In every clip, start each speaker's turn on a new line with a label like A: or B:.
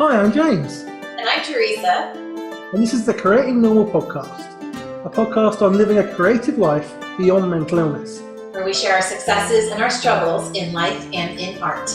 A: Hi, I'm James,
B: And I'm Teresa.
A: and this is the Creating Normal podcast, a podcast on living a creative life beyond mental illness.
B: Where we share our successes and our struggles in life and in art.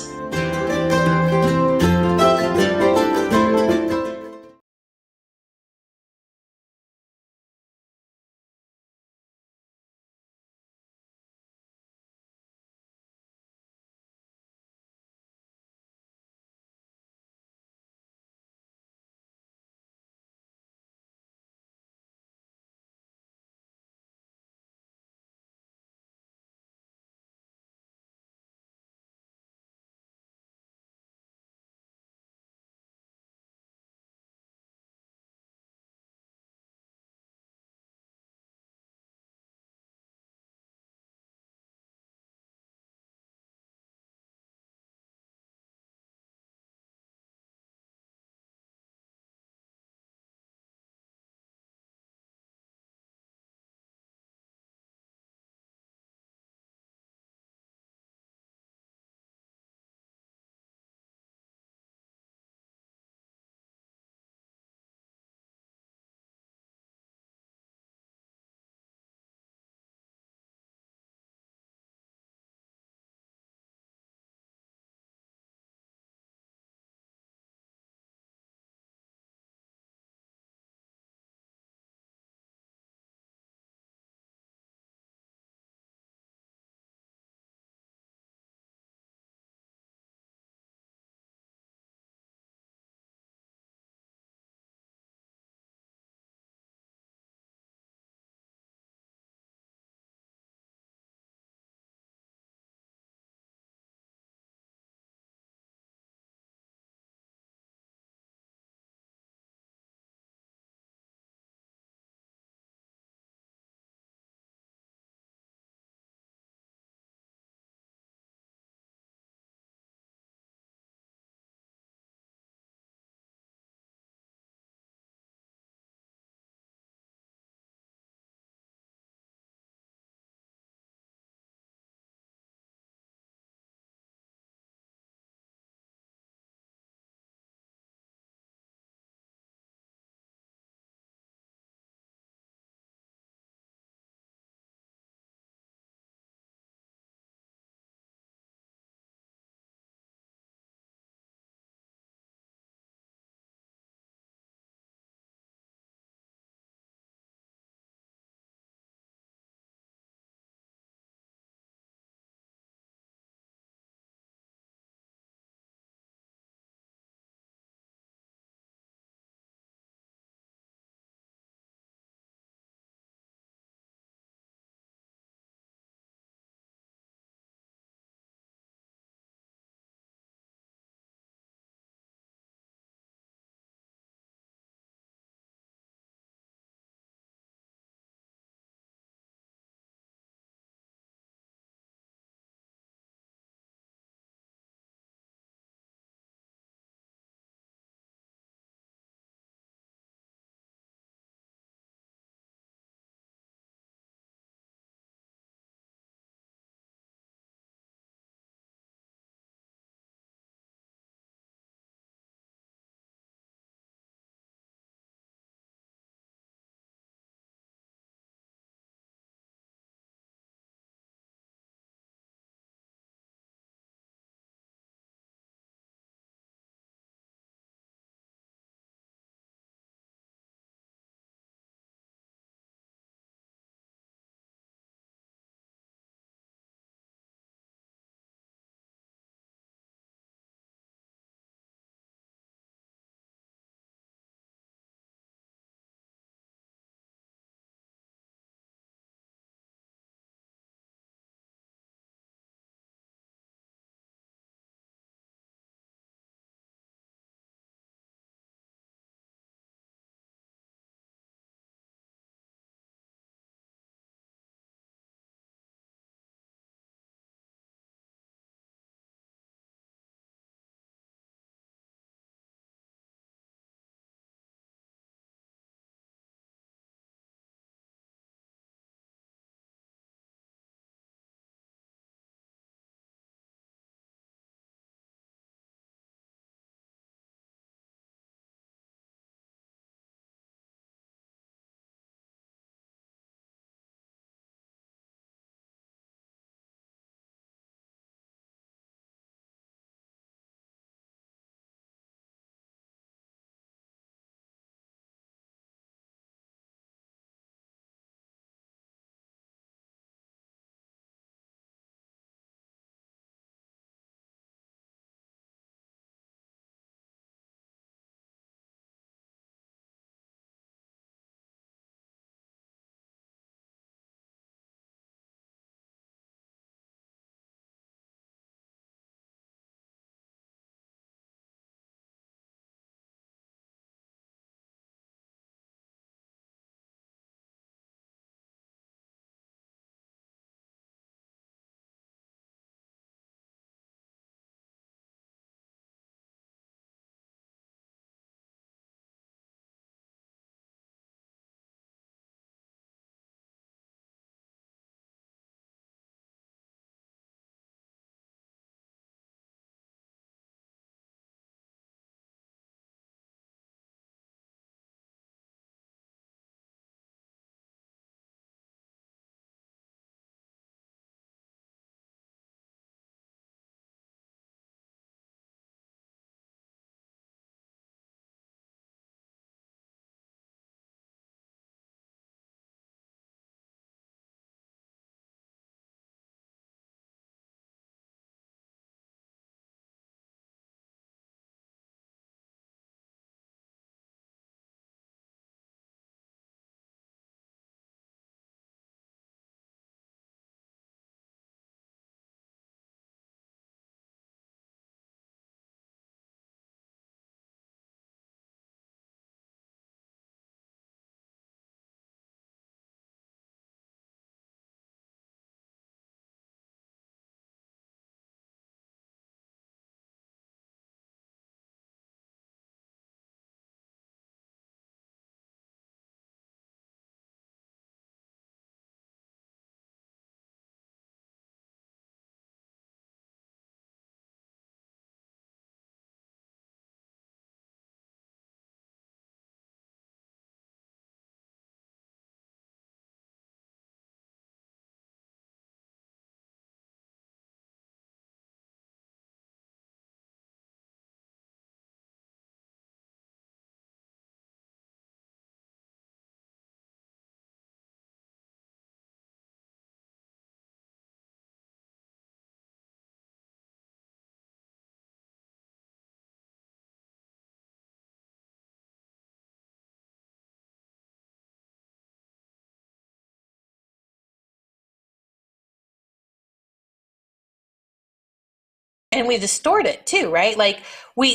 B: And we distort it too, right? Like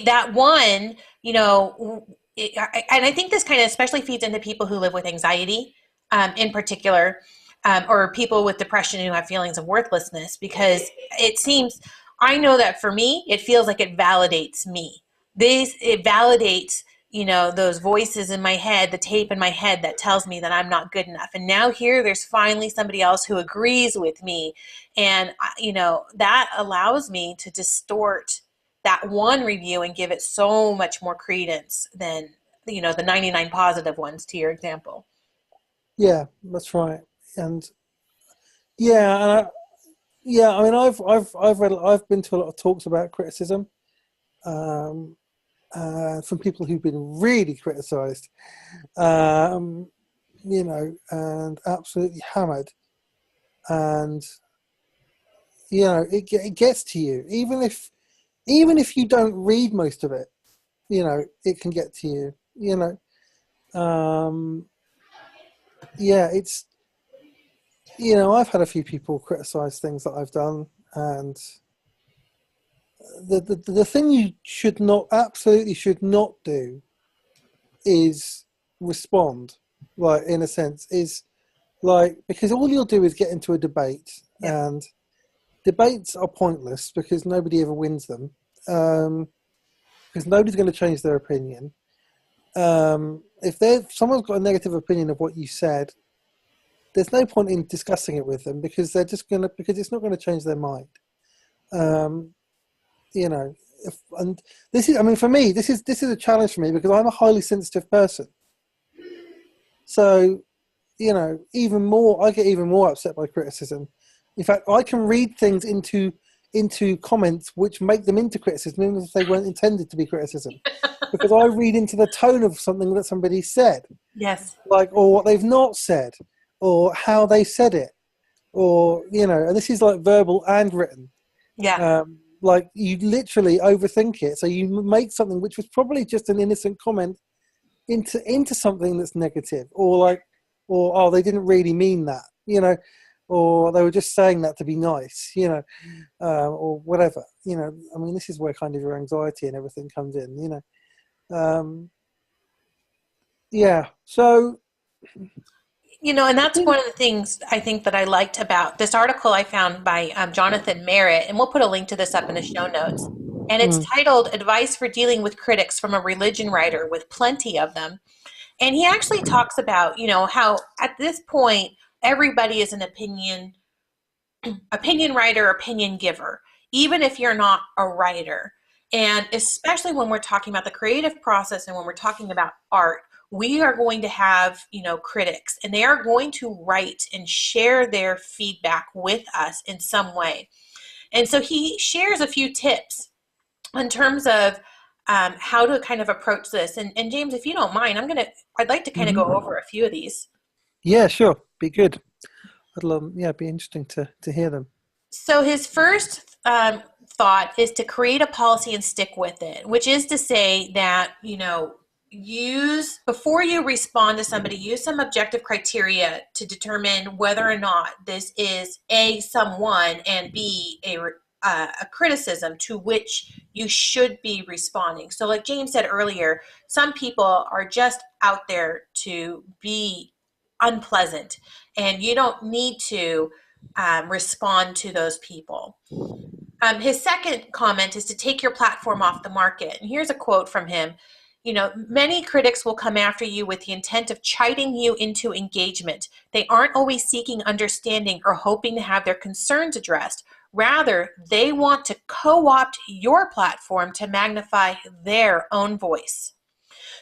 B: that one, and I think this kind of especially feeds into people who live with anxiety, in particular, or people with depression who have feelings of worthlessness, because it seems, I know that for me, it feels like it validates me. It validates, those voices in my head, the tape in my head that tells me that I'm not good enough. And now here, there's finally somebody else who agrees with me. And, that allows me to distort that one review and give it so much more credence than, the 99 positive ones, to your example.
A: Yeah, that's right. And yeah, yeah. I mean, I've been to a lot of talks about criticism, um, from people who've been really criticised, um, and absolutely hammered, and it gets to you, even if you don't read most of it, it can get to you. Um, yeah, I've had a few people criticize things that I've done, and the thing you absolutely should not do is respond, like, in a sense, is like, because all you'll do is get into a debate,
B: Yep.
A: and debates are pointless because nobody ever wins them, because nobody's going to change their opinion. If someone's got a negative opinion of what you said, there's no point in discussing it with them, because because it's not going to change their mind. Um, you know, and this is, I mean, for me, this is a challenge for me, because I'm a highly sensitive person. So, I get even more upset by criticism. In fact, I can read things into comments which make them into criticism, even if they weren't intended to be criticism, because I read into the tone of something that somebody said,
B: Yes.
A: like, or what they've not said, or how they said it, or and this is like verbal and written.
B: Yeah.
A: Like, you literally overthink it, so you make something which was probably just an innocent comment into something that's negative, or like, or, oh, they didn't really mean that, or they were just saying that to be nice, or whatever. I mean, this is where kind of your anxiety and everything comes in. Um, yeah. So
B: And
A: I
B: that's
A: think.
B: one of the things I think that I liked about this article I found by Jonathan Merritt, and we'll put a link to this up in the show notes. And it's
A: Mm,
B: titled Advice for Dealing with Critics from a Religion Writer with Plenty of Them. And he actually talks about, how at this point, everybody is an opinion writer, opinion giver, even if you're not a writer. And especially when we're talking about the creative process and when we're talking about art, we are going to have, critics, and they are going to write and share their feedback with us in some way. And so he shares a few tips in terms of how to kind of approach this. And James, if you don't mind, I'd like to kind of go
A: mhm.
B: over a few of these.
A: Yeah, sure, be good. Yeah, it'd be interesting to hear them.
B: So his first thought is to create a policy and stick with it, which is to say that, use, before you respond to somebody, use some objective criteria to determine whether or not this is A, someone, and B, a criticism to which you should be responding. So like James said earlier, some people are just out there to be unpleasant, and you don't need to respond to those people. His second comment is to take your platform off the market. And here's a quote from him. Many critics will come after you with the intent of chiding you into engagement. They aren't always seeking understanding or hoping to have their concerns addressed. Rather, they want to co-opt your platform to magnify their own voice.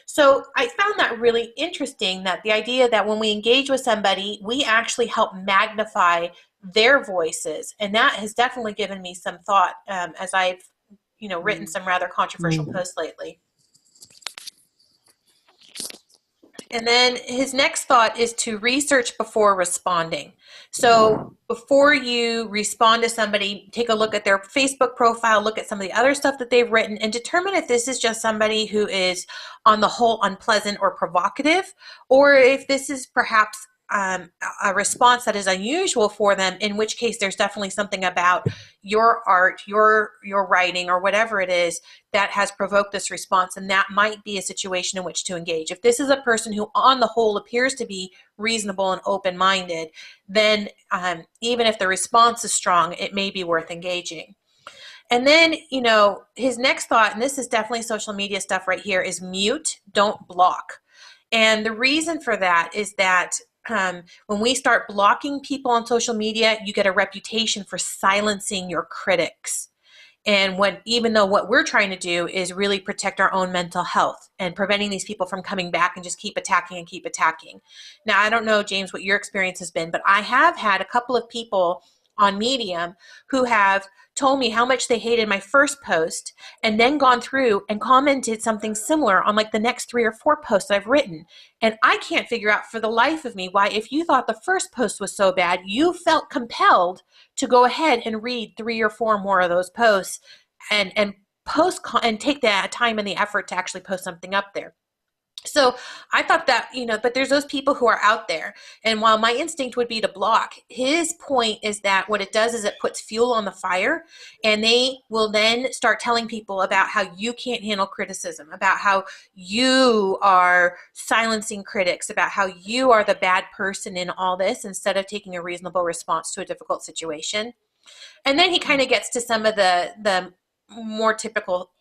B: So I found that really interesting, that the idea that when we engage with somebody, we actually help magnify their voices. And that has definitely given me some thought, as I've, written
A: Mm,
B: some rather controversial
A: mm.
B: posts lately. And then his next thought is to research before responding. So before you respond to somebody, take a look at their Facebook profile, look at some of the other stuff that they've written, and determine if this is just somebody who is on the whole unpleasant or provocative, or if this is perhaps a response that is unusual for them, in which case there's definitely something about your art, your writing, or whatever it is that has provoked this response, and that might be a situation in which to engage. If this is a person who on the whole appears to be reasonable and open-minded, then even if the response is strong, it may be worth engaging. And then, his next thought, and this is definitely social media stuff right here, is mute, don't block. And the reason for that is that when we start blocking people on social media, you get a reputation for silencing your critics. And even though what we're trying to do is really protect our own mental health and preventing these people from coming back and just keep attacking and keep attacking. Now, I don't know, James, what your experience has been, but I have had a couple of people on Medium who have told me how much they hated my first post and then gone through and commented something similar on like the next 3 or 4 posts that I've written. And I can't figure out for the life of me why, if you thought the first post was so bad, you felt compelled to go ahead and read 3 or 4 more of those posts and post and take the time and the effort to actually post something up there. So I thought that, but there's those people who are out there. And while my instinct would be to block, his point is that what it does is it puts fuel on the fire, and they will then start telling people about how you can't handle criticism, about how you are silencing critics, about how you are the bad person in all this, instead of taking a reasonable response to a difficult situation. And then he kind of gets to some of the more typical,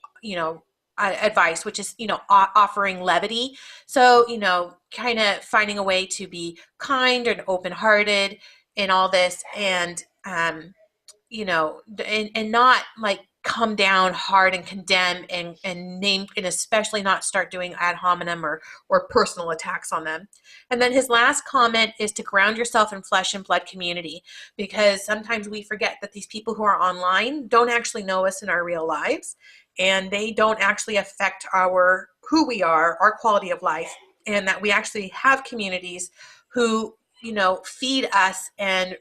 B: advice, which is, offering levity. So, kind of finding a way to be kind and open-hearted in all this, and, and not like come down hard and condemn and name, and especially not start doing ad hominem or personal attacks on them. And then his last comment is to ground yourself in flesh and blood community, because sometimes we forget that these people who are online don't actually know us in our real lives, and they don't actually affect who we are, our quality of life, and that we actually have communities who, feed us and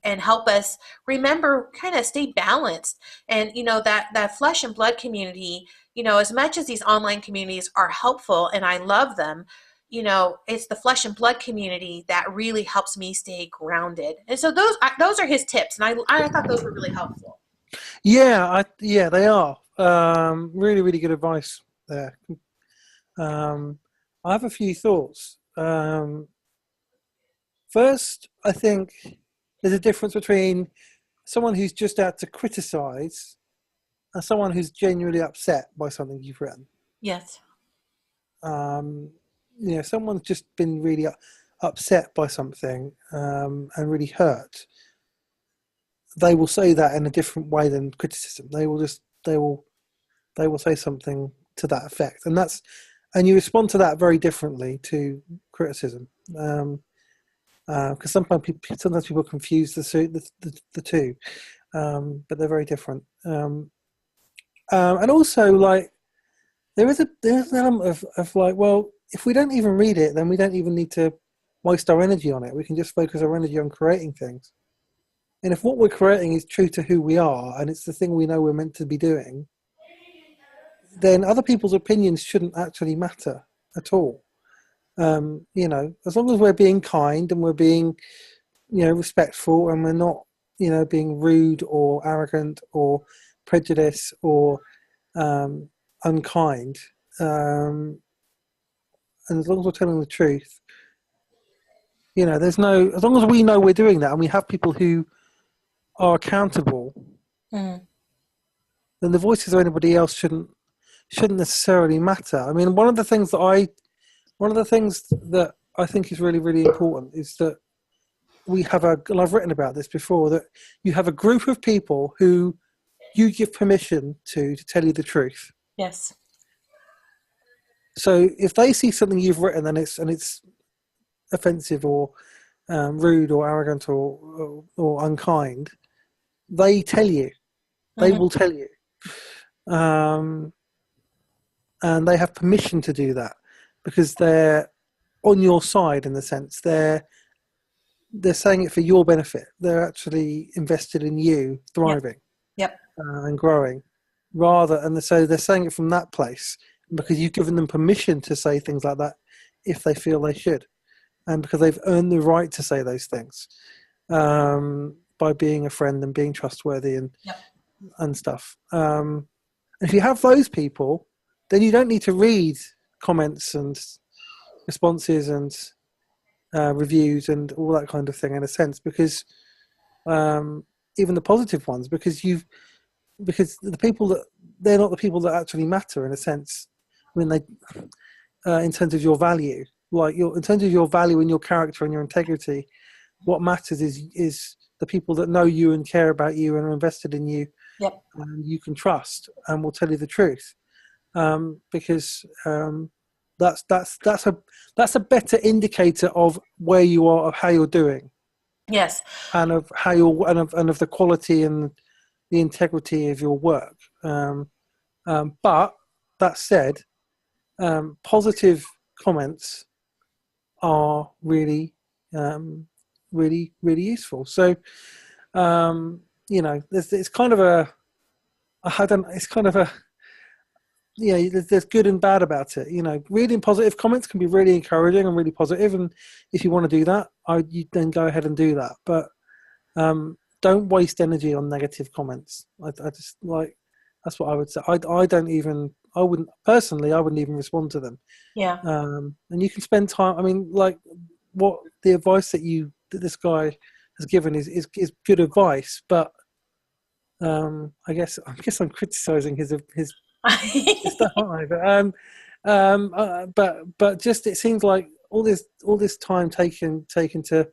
B: help us remember, kind of stay balanced. And, that flesh and blood community, as much as these online communities are helpful and I love them, it's the flesh and blood community that really helps me stay grounded. And so those are his tips. And I thought those were really helpful.
A: Yeah, they are. Really, really good advice there. I have a few thoughts. First, I think there's a difference between someone who's just out to criticize and someone who's genuinely upset by something you've written.
B: Yes.
A: Someone's just been really upset by something and really hurt. They will say that in a different way than criticism. They will say something to that effect, and you respond to that very differently to criticism. Because sometimes people confuse the two, but they're very different. And also, like, there's an element of like, well, if we don't even read it, then we don't even need to waste our energy on it. We can just focus our energy on creating things. And if what we're creating is true to who we are, and it's the thing we know we're meant to be doing, then other people's opinions shouldn't actually matter at all. As long as we're being kind and we're being, respectful, and we're not, being rude or arrogant or prejudiced or unkind, and as long as we're telling the truth, as long as we know we're doing that, and we have people who are accountable, then the voices of anybody else shouldn't necessarily matter. I mean, one of the things that I think is really, really important is that we have and I've written about this before, that you have a group of people who you give permission to tell you the truth.
B: Yes.
A: So if they see something you've written and it's offensive or rude or arrogant or unkind, they tell you. They will tell you. And they have permission to do that because they're on your side, in the sense they're saying it for your benefit. They're actually invested in you thriving.
B: Yep.
A: And growing, so they're saying it from that place because you've given them permission to say things like that if they feel they should. and because they've earned the right to say those things, by being a friend and being trustworthy
B: Yep.
A: and stuff. If you have those people, then you don't need to read comments and responses and reviews and all that kind of thing, in a sense, because even the positive ones, because the people that they're not the people that actually matter, in a sense. I mean, they in terms of your value, in terms of your value and your character and your integrity, what matters is the people that know you and care about you and are invested in you,
B: Yep.
A: and you can trust and will tell you the truth, because that's a better indicator of where you are, of how you're doing,
B: Yes.
A: and of how you're and of the quality and the integrity of your work. But that said, positive comments are really, really useful. So, it's kind of I don't. It's kind of a there's good and bad about it. Reading positive comments can be really encouraging and really positive, and if you want to do that, you then go ahead and do that. But don't waste energy on negative comments. I just that's what I would say. I wouldn't personally. I wouldn't even respond to them.
B: Yeah.
A: And you can spend time. I mean, what the advice that this guy has given is good advice, but I guess I'm criticizing his stuff, aren't I? But just it seems like all this time taken to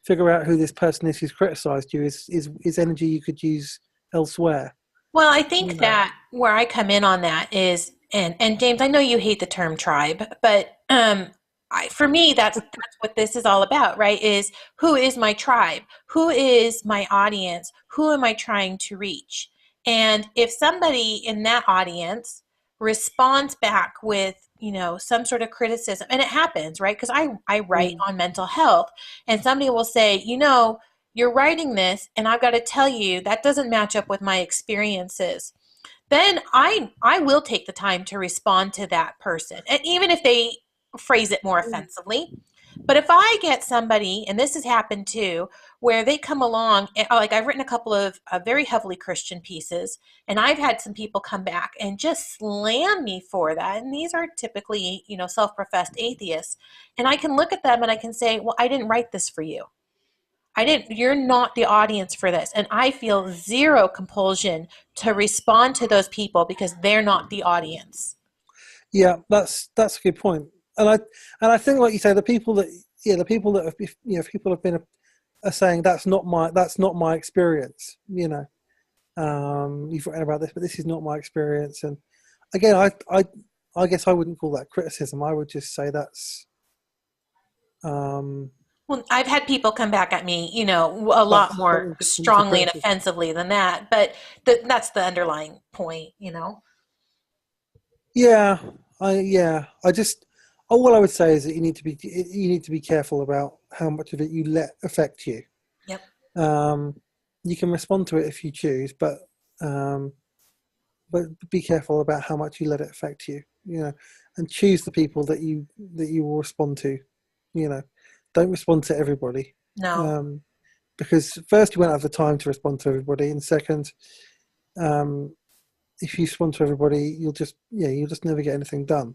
A: figure out who this person is who's criticized you is energy you could use elsewhere.
B: Well, I think that where I come in on that is, and James, I know you hate the term tribe, but for me, that's what this is all about, right? Is who is my tribe? Who is my audience? Who am I trying to reach? And if somebody in that audience responds back with, some sort of criticism, and it happens, right? Because I write on mental health, and somebody will say, you're writing this, and I've got to tell you that doesn't match up with my experiences. Then I will take the time to respond to that person, and even if they phrase it more offensively. But if I get somebody, and this has happened too, where they come along, like I've written a couple of very heavily Christian pieces, and I've had some people come back and just slam me for that. And these are typically, self-professed atheists. And I can look at them and I can say, well, I didn't write this for you. You're not the audience for this. And I feel zero compulsion to respond to those people because they're not the audience.
A: Yeah, that's a good point. And I think, like you say, the people that have, people have been are saying that's not my experience. You've written about this, but this is not my experience. And again, I guess I wouldn't call that criticism. I would just say that's.
B: Well, I've had people come back at me, a lot more strongly and offensively than that, but that's the underlying point.
A: Yeah, I just. All I would say is that you need to be careful about how much of it you let affect you.
B: Yep.
A: You can respond to it if you choose, but be careful about how much you let it affect you. And choose the people that you will respond to. Don't respond to everybody.
B: No.
A: Because first, you won't have the time to respond to everybody, and second, if you respond to everybody, you'll just never get anything done.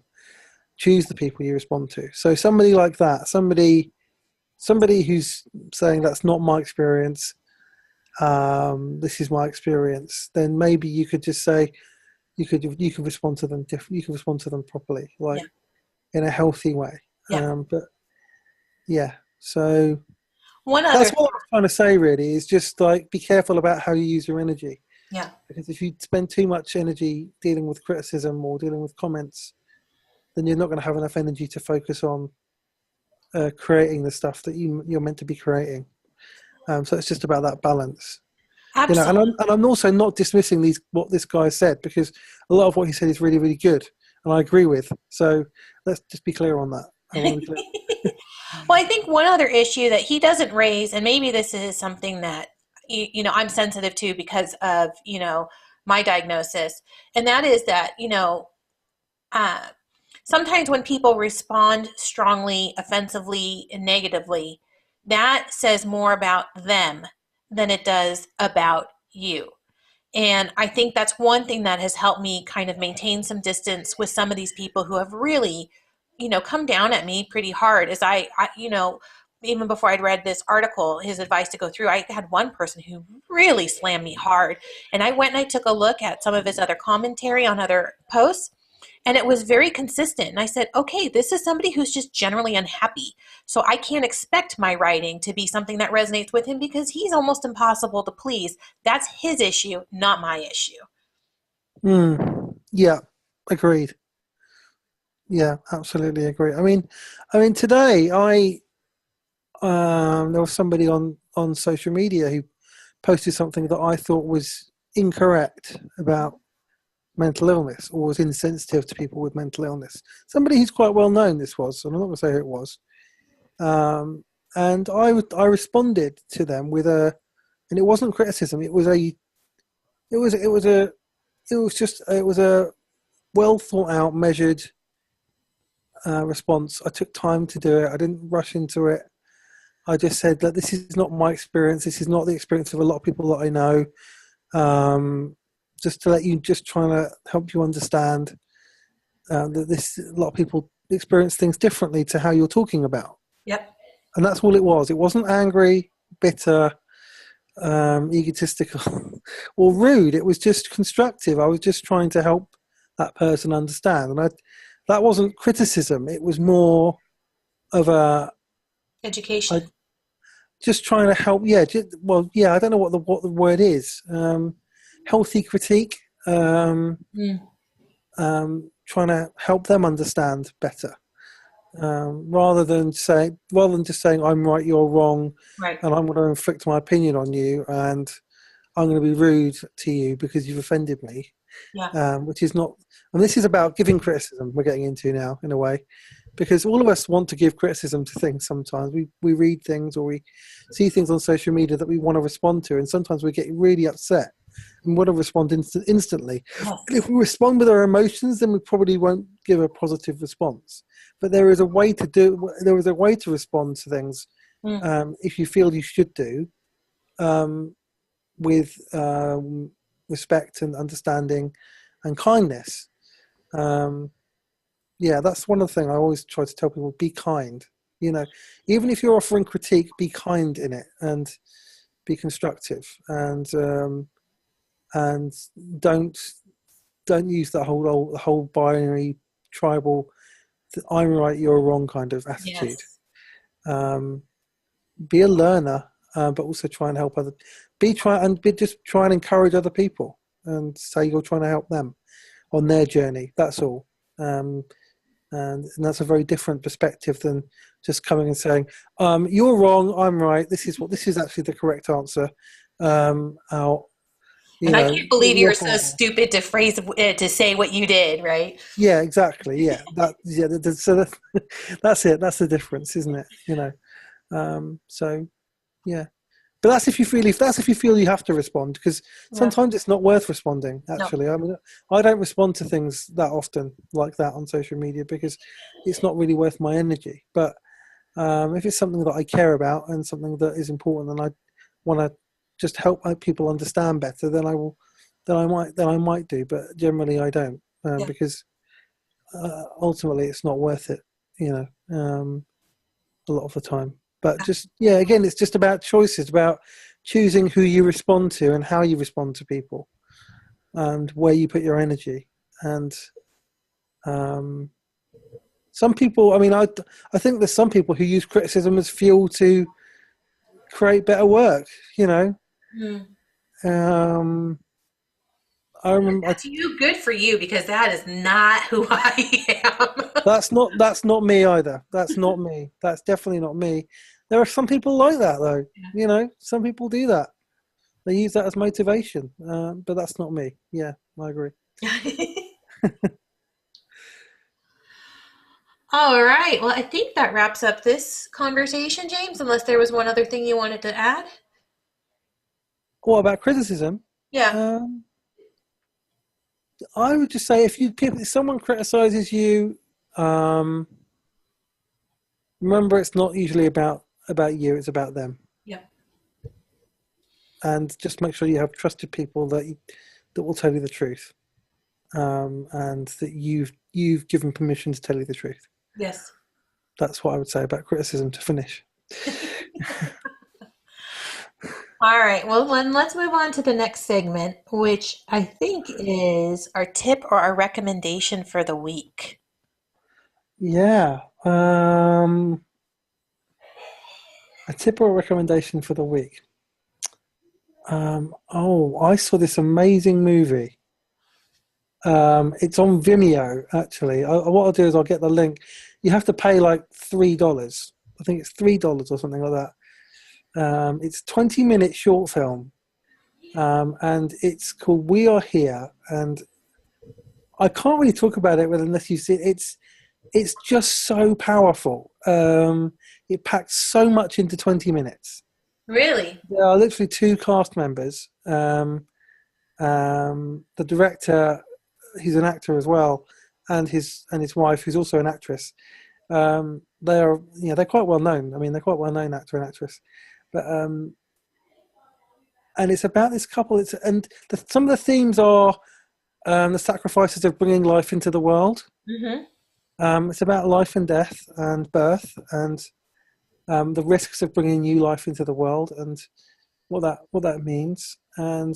A: Choose the people you respond to. So somebody like that, somebody who's saying that's not my experience, this is my experience, then maybe you could just say you could respond to them you can respond to them properly, in a healthy way. But yeah, so that's what I was trying to say really, is just be careful about how you use your energy.
B: Yeah.
A: Because if you spend too much energy dealing with criticism or dealing with comments, then you're not going to have enough energy to focus on creating the stuff that you're meant to be creating. So it's just about that balance.
B: Absolutely.
A: And I'm also not dismissing what this guy said, because a lot of what he said is really, really good, and I agree with. So let's just be clear on that. I want to be clear.
B: Well, I think one other issue that he doesn't raise, and maybe this is something that I'm sensitive to because of my diagnosis, and that is that sometimes when people respond strongly, offensively, and negatively, that says more about them than it does about you. And I think that's one thing that has helped me kind of maintain some distance with some of these people who have really, come down at me pretty hard. As even before I'd read this article, his advice to go through, I had one person who really slammed me hard. And I went and I took a look at some of his other commentary on other posts, and it was very consistent. And I said, okay, this is somebody who's just generally unhappy. So I can't expect my writing to be something that resonates with him because he's almost impossible to please. That's his issue, not my issue.
A: Yeah, agreed. Yeah, absolutely agree. I mean, today there was somebody on social media who posted something that I thought was incorrect about mental illness, or was insensitive to people with mental illness. Somebody who's quite well known. This was, and I'm not going to say who it was. And I responded to them with and it wasn't criticism. It was a well thought out, measured response. I took time to do it. I didn't rush into it. I just said that this is not my experience. This is not the experience of a lot of people that I know. Just to let you, just trying to help you understand that a lot of people experience things differently to how you're talking about.
B: Yep.
A: And that's all it was. It wasn't angry, bitter, egotistical, or rude. It was just constructive. I was just trying to help that person understand. And that wasn't criticism. It was more of
B: Education.
A: just trying to help. Yeah. I don't know what the word is. Healthy critique. Trying to help them understand better. Rather than just saying I'm right, you're wrong,
B: Right.
A: and I'm going to inflict my opinion on you, and I'm going to be rude to you because you've offended me.
B: Yeah.
A: Which is not, and this is about giving criticism. We're getting into now, in a way, because all of us want to give criticism to things. Sometimes we read things or we see things on social media that we want to respond to, and sometimes we get really upset and want to respond instantly.
B: Yes.
A: And if we respond with our emotions, then we probably won't give a positive response. But there is a way to respond to things if you feel you should do, with respect and understanding and kindness. That's one of the things I always try to tell people: be kind. Even if you're offering critique, be kind in it and be constructive, and don't use the whole binary, tribal, I'm right, you're wrong kind of attitude.
B: Yes.
A: Be a learner, but also try and help other. Just try and encourage other people, and say you're trying to help them on their journey. That's all. And that's a very different perspective than just coming and saying, "You're wrong, I'm right. This is actually the correct answer."
B: And I can't believe you
A: you're
B: were so stupid to say what you did, right?
A: Yeah, exactly. Yeah, so that's it. That's the difference, isn't it? So yeah, but that's if you feel you have to respond, because sometimes it's not worth responding. Actually, no. I mean, I don't respond to things that often like that on social media because it's not really worth my energy. But if it's something that I care about and something that is important, and I want to just help people understand better, then I will. Then I might do. But generally, I don't because ultimately it's not worth it. A lot of the time. But again, it's just about choices, about choosing who you respond to and how you respond to people, and where you put your energy. And some people, I think there's some people who use criticism as fuel to create better work. I remember.
B: That's you. Good for you, because that is not who I am.
A: That's not me either. That's not me. That's definitely not me. There are some people like that, though. Some people do that. They use that as motivation, but that's not me. Yeah, I agree.
B: All right. Well, I think that wraps up this conversation, James, unless there was one other thing you wanted to add.
A: What about criticism?
B: Yeah.
A: I would just say if someone criticizes you, Remember, it's not usually about you; it's about them.
B: Yep.
A: And just make sure you have trusted people that will tell you the truth, and that you've given permission to tell you the truth.
B: Yes.
A: That's what I would say about criticism to finish.
B: All right. Well, then let's move on to the next segment, which I think is our tip or our recommendation for the week.
A: Yeah. A tip or a recommendation for the week. I saw this amazing movie. It's on Vimeo, actually. What I'll do is I'll get the link. You have to pay like $3. I think it's $3 or something like that. It's a 20-minute short film, and it's called We Are Here. And I can't really talk about it unless you see it. It's just so powerful. It packs so much into 20 minutes.
B: Really?
A: There are literally two cast members. The director, he's an actor as well, and his wife, who's also an actress. They're quite well known. I mean, they're quite well known actor and actress, but and it's about this couple. Some of the themes are the sacrifices of bringing life into the world.
B: Mm-hmm.
A: It's about life and death and birth and the risks of bringing new life into the world and what that means. And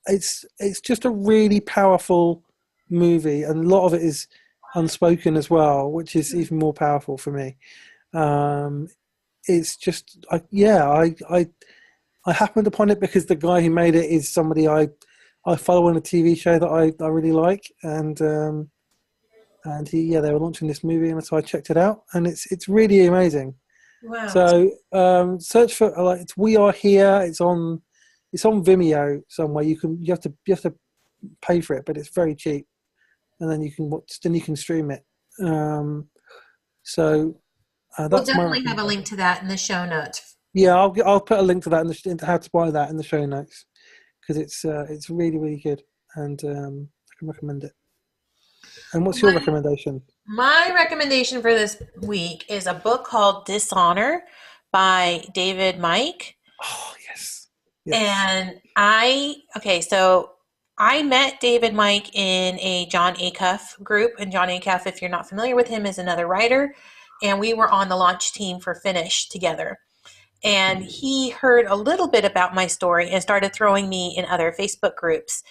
A: it's just a really powerful movie, and a lot of it is unspoken as well, which is even more powerful for me. It's just, I happened upon it because the guy who made it is somebody I follow on a TV show that I really like, and they were launching this movie, and so I checked it out, and it's really amazing.
B: Wow.
A: So search for it's We Are Here. It's on Vimeo somewhere. You have to pay for it, but it's very cheap, and then you can stream it.
B: We'll
A: That's
B: definitely have a link to that in the show notes.
A: Yeah, I'll put a link to that into how to buy that in the show notes, because it's really, really good, and I can recommend it. And what's your recommendation?
B: My recommendation for this week is a book called Dishonor by David Mike.
A: Oh, yes.
B: And so I met David Mike in a John Acuff group. And John Acuff, if you're not familiar with him, is another writer. And we were on the launch team for Finish together. And he heard a little bit about my story and started throwing me in other Facebook groups.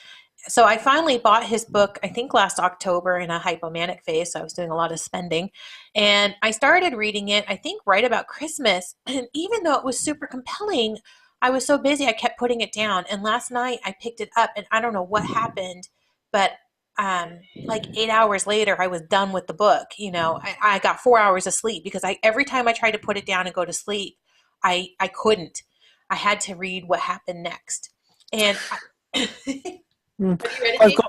B: So I finally bought his book, I think last October, in a hypomanic phase. So I was doing a lot of spending. And I started reading it, I think, right about Christmas. And even though it was super compelling, I was so busy, I kept putting it down. And last night I picked it up, and I don't know what happened, but like 8 hours later, I was done with the book. You know, I got 4 hours of sleep because every time I tried to put it down and go to sleep, I couldn't. I had to read what happened next. And have you read it?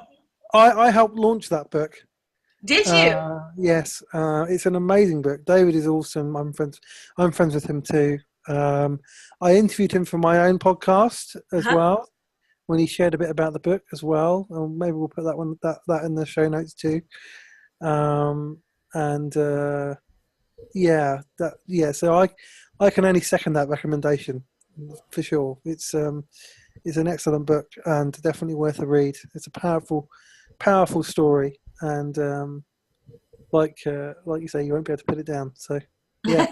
A: I helped launch that book.
B: Did you?
A: Yes, it's an amazing book. David is awesome. I'm friends with him too. I interviewed him for my own podcast as well, when he shared a bit about the book as well. Maybe we'll put that in the show notes too. So I can only second that recommendation for sure. It's an excellent book and definitely worth a read. It's a powerful story, and like you say, you won't be able to put it down. So yeah.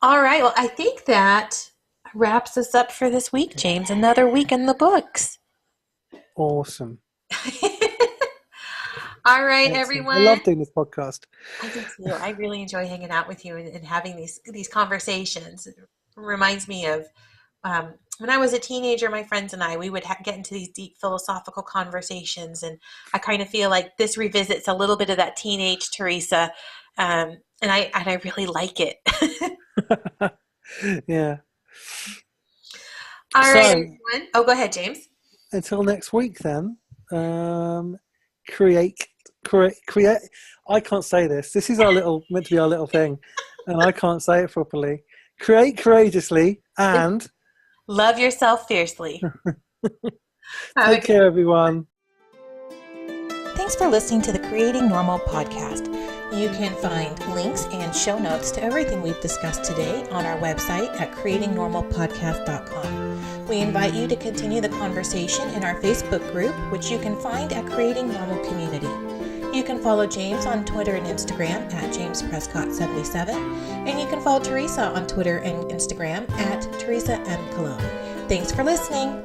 B: All right. Well, I think that wraps us up for this week, James. Another week in the books.
A: Awesome.
B: All right,
A: Excellent.
B: everyone.
A: I love doing this podcast.
B: I do too. I really enjoy hanging out with you and having these conversations. It reminds me of when I was a teenager. My friends and we would get into these deep philosophical conversations, and I kind of feel like this revisits a little bit of that teenage Teresa, and I really like it.
A: Yeah.
B: All right, everyone. Oh, go ahead, James.
A: Until next week, then. Create. I can't say this. This is meant to be our little thing, and I can't say it properly. Create courageously and
B: love yourself fiercely.
A: Take care, everyone.
B: Thanks for listening to the Creating Normal podcast. You can find links and show notes to everything we've discussed today on our website at creatingnormalpodcast.com. We invite you to continue the conversation in our Facebook group, which you can find at Creating Normal Community. You can follow James on Twitter and Instagram at JamesPrescott77, and you can follow Teresa on Twitter and Instagram at Teresa M. Cologne. Thanks for listening.